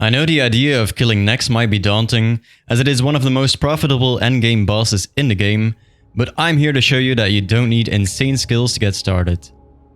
I know the idea of killing Nex might be daunting, as it is one of the most profitable endgame bosses in the game, but I'm here to show you that you don't need insane skills to get started.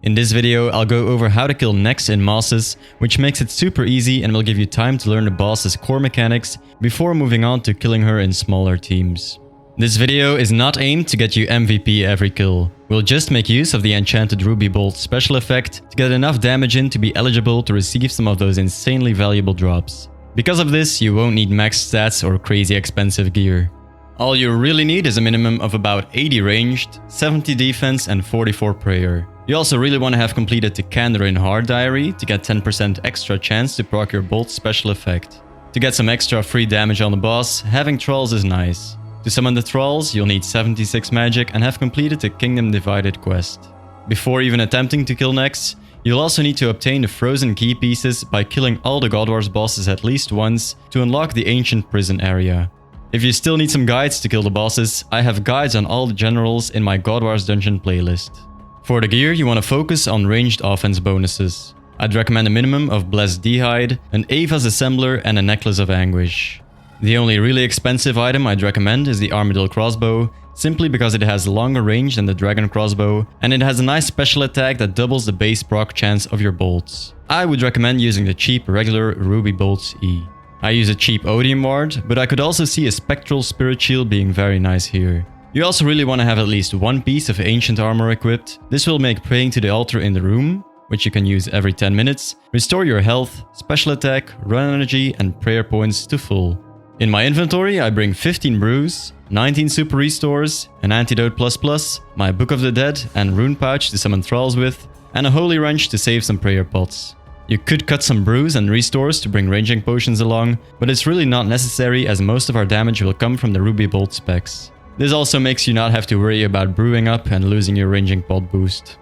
In this video, I'll go over how to kill Nex in masses, which makes it super easy and will give you time to learn the boss's core mechanics before moving on to killing her in smaller teams. This video is not aimed to get you MVP every kill. We'll just make use of the enchanted Ruby Bolt special effect to get enough damage in to be eligible to receive some of those insanely valuable drops. Because of this, you won't need max stats or crazy expensive gear. All you really need is a minimum of about 80 ranged, 70 defense and 44 prayer. You also really want to have completed the Kandarin Hard Diary to get 10% extra chance to proc your Bolt special effect. To get some extra free damage on the boss, having Trolls is nice. To summon the Trolls, you'll need 76 magic and have completed the Kingdom Divided quest. Before even attempting to kill Nex, you'll also need to obtain the Frozen Key pieces by killing all the God Wars bosses at least once to unlock the Ancient Prison area. If you still need some guides to kill the bosses, I have guides on all the generals in my God Wars dungeon playlist. For the gear, you want to focus on ranged offense bonuses. I'd recommend a minimum of Blessed D'hide, an Ava's Assembler and a Necklace of Anguish. The only really expensive item I'd recommend is the Armadillo Crossbow, simply because it has longer range than the Dragon Crossbow, and it has a nice special attack that doubles the base proc chance of your bolts. I would recommend using the cheap regular Ruby Bolts E. I use a cheap Odium Ward, but I could also see a Spectral Spirit Shield being very nice here. You also really want to have at least one piece of Ancient Armor equipped. This will make praying to the altar in the room, which you can use every 10 minutes, restore your health, special attack, run energy and prayer points to full. In my inventory, I bring 15 brews, 19 super restores, an antidote plus, my Book of the Dead and rune pouch to summon thralls with, and a holy wrench to save some prayer pots. You could cut some brews and restores to bring ranging potions along, but it's really not necessary as most of our damage will come from the Ruby Bolt specs. This also makes you not have to worry about brewing up and losing your ranging pot boost.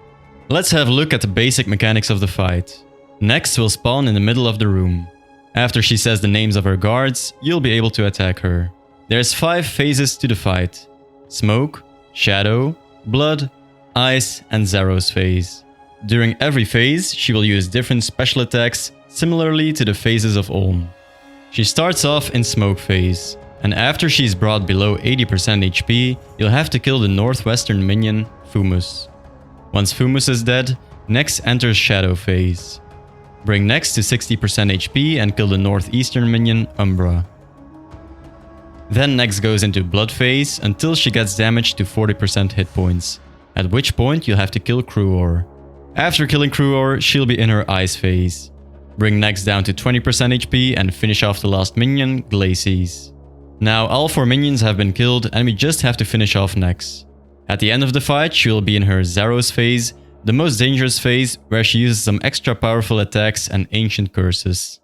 Let's have a look at the basic mechanics of the fight. Nex will spawn in the middle of the room. After she says the names of her guards, you'll be able to attack her. There's 5 phases to the fight: Smoke, Shadow, Blood, Ice and Zero's phase. During every phase, she will use different special attacks similarly to the phases of Ulm. She starts off in Smoke phase, and after she's brought below 80% HP, you'll have to kill the northwestern minion, Fumus. Once Fumus is dead, Nex enters Shadow phase. Bring Nex to 60% HP and kill the northeastern minion, Umbra. Then Nex goes into Blood phase until she gets damaged to 40% hit points, at which point you'll have to kill Cruor. After killing Cruor, she'll be in her Ice phase. Bring Nex down to 20% HP and finish off the last minion, Glacies. Now all 4 minions have been killed and we just have to finish off Nex. At the end of the fight, she'll be in her Zero's phase, the most dangerous phase, where she uses some extra powerful attacks and ancient curses.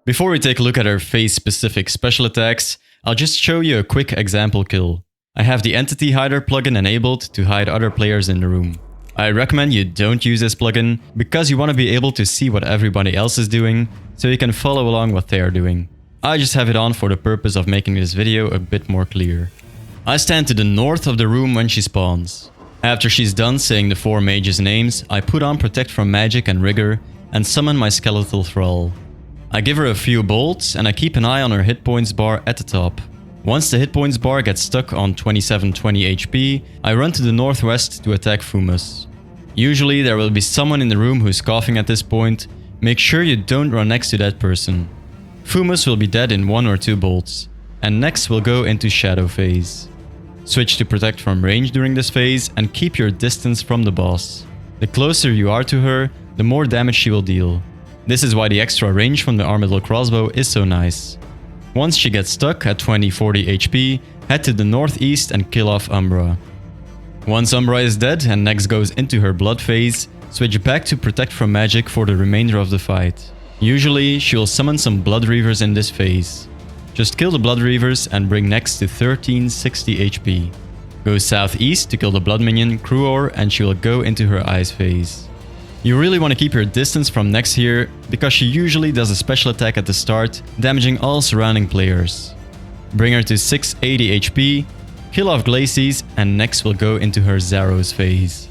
Before we take a look at her phase-specific special attacks, I'll just show you a quick example kill. I have the Entity Hider plugin enabled to hide other players in the room. I recommend you don't use this plugin, because you want to be able to see what everybody else is doing, so you can follow along what they are doing. I just have it on for the purpose of making this video a bit more clear. I stand to the north of the room when she spawns. After she's done saying the 4 mages' names, I put on Protect from Magic and Rigor and summon my Skeletal Thrall. I give her a few bolts and I keep an eye on her hit points bar at the top. Once the hit points bar gets stuck on 2720 HP, I run to the northwest to attack Fumus. Usually there will be someone in the room who's coughing at this point. Make sure you don't run next to that person. Fumus will be dead in 1 or 2 bolts, and Nex will go into Shadow phase. Switch to Protect from range during this phase and keep your distance from the boss. The closer you are to her, the more damage she will deal. This is why the extra range from the Armadillo Crossbow is so nice. Once she gets stuck at 20-40 HP, head to the northeast and kill off Umbra. Once Umbra is dead and Nex goes into her Blood phase, switch back to Protect from Magic for the remainder of the fight. Usually, she will summon some Blood Reavers in this phase. Just kill the Blood Reavers and bring Nex to 1360 HP. Go southeast to kill the Blood minion, Cruor, and she will go into her Ice phase. You really want to keep your distance from Nex here, because she usually does a special attack at the start, damaging all surrounding players. Bring her to 680 HP, kill off Glacies, and Nex will go into her Zero's phase.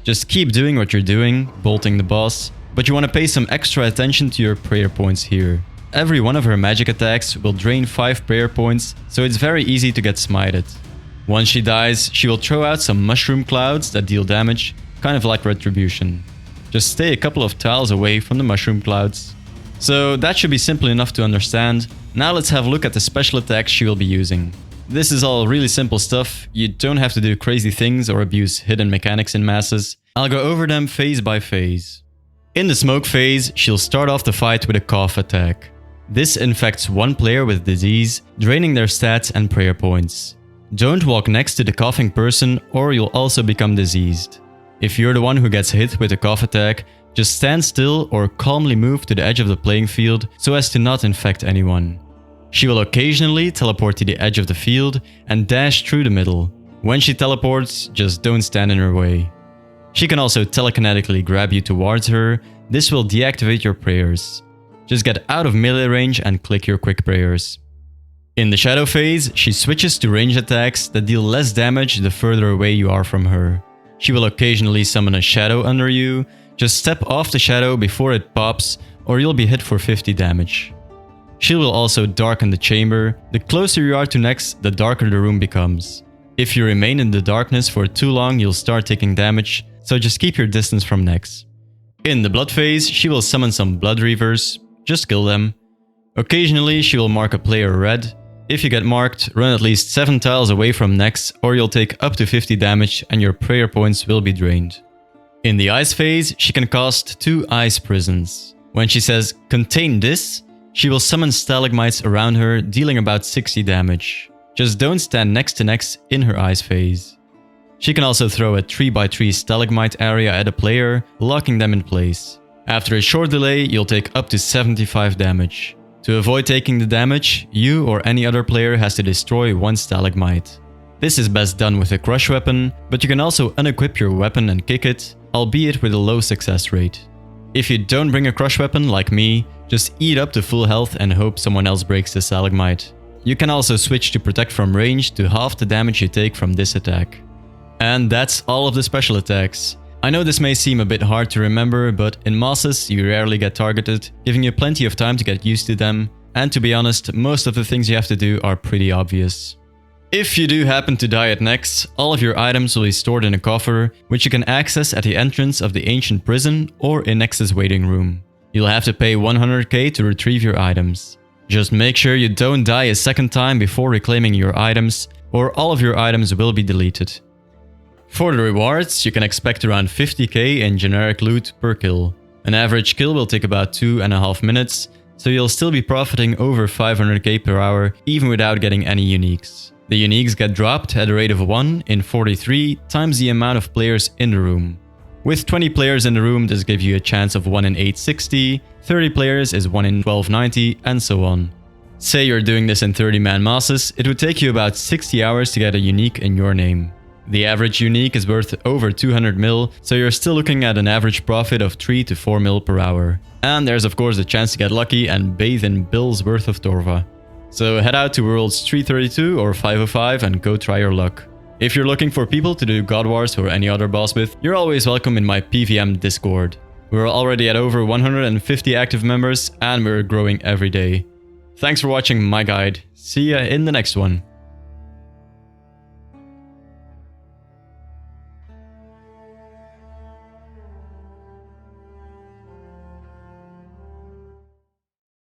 Just keep doing what you're doing, bolting the boss, but you want to pay some extra attention to your prayer points here. every one of her magic attacks will drain 5 prayer points, so it's very easy to get smited. Once she dies, she will throw out some mushroom clouds that deal damage, kind of like retribution. Just stay a couple of tiles away from the mushroom clouds. So that should be simple enough to understand. Now let's have a look at the special attacks she will be using. This is all really simple stuff, you don't have to do crazy things or abuse hidden mechanics in masses. I'll go over them phase by phase. In the smoke phase, she'll start off the fight with a cough attack. This infects one player with disease, draining their stats and prayer points. Don't walk next to the coughing person or you'll also become diseased. If you're the one who gets hit with a cough attack, just stand still or calmly move to the edge of the playing field so as to not infect anyone. She will occasionally teleport to the edge of the field and dash through the middle. When she teleports, just don't stand in her way. She can also telekinetically grab you towards her. This will deactivate your prayers. Just get out of melee range and click your quick prayers. In the shadow phase, she switches to range attacks that deal less damage the further away you are from her. She will occasionally summon a shadow under you. Just step off the shadow before it pops or you'll be hit for 50 damage. She will also darken the chamber. The closer you are to Nex, the darker the room becomes. If you remain in the darkness for too long, you'll start taking damage, so just keep your distance from Nex. In the blood phase, she will summon some blood reavers. Just kill them. Occasionally, she will mark a player red. If you get marked, run at least 7 tiles away from Nex, or you'll take up to 50 damage and your prayer points will be drained. In the ice phase, she can cast 2 ice prisons. When she says, "Contain this," she will summon stalagmites around her, dealing about 60 damage. Just don't stand next to Nex in her ice phase. She can also throw a 3x3 stalagmite area at a player, locking them in place. After a short delay, you'll take up to 75 damage. To avoid taking the damage, you or any other player has to destroy 1 stalagmite. This is best done with a crush weapon, but you can also unequip your weapon and kick it, albeit with a low success rate. If you don't bring a crush weapon like me, just eat up to full health and hope someone else breaks the stalagmite. You can also switch to protect from range to half the damage you take from this attack. And that's all of the special attacks. I know this may seem a bit hard to remember, but in Mosses you rarely get targeted, giving you plenty of time to get used to them. And to be honest, most of the things you have to do are pretty obvious. If you do happen to die at Nex, all of your items will be stored in a coffer, which you can access at the entrance of the ancient prison or in Nex's waiting room. You'll have to pay 100k to retrieve your items. Just make sure you don't die a second time before reclaiming your items, or all of your items will be deleted. For the rewards, you can expect around 50k in generic loot per kill. An average kill will take about 2.5 minutes, so you'll still be profiting over 500k per hour even without getting any uniques. The uniques get dropped at a rate of 1 in 43 times the amount of players in the room. With 20 players in the room, this gives you a chance of 1 in 860, 30 players is 1 in 1290, and so on. Say you're doing this in 30-man Mosses, it would take you about 60 hours to get a unique in your name. The average unique is worth over 200 mil, so you're still looking at an average profit of 3 to 4 mil per hour. And there's of course the chance to get lucky and bathe in Bill's worth of Torva. So head out to Worlds 332 or 505 and go try your luck. If you're looking for people to do God Wars or any other boss with, you're always welcome in my PVM Discord. We're already at over 150 active members and we're growing every day. Thanks for watching my guide. See ya in the next one.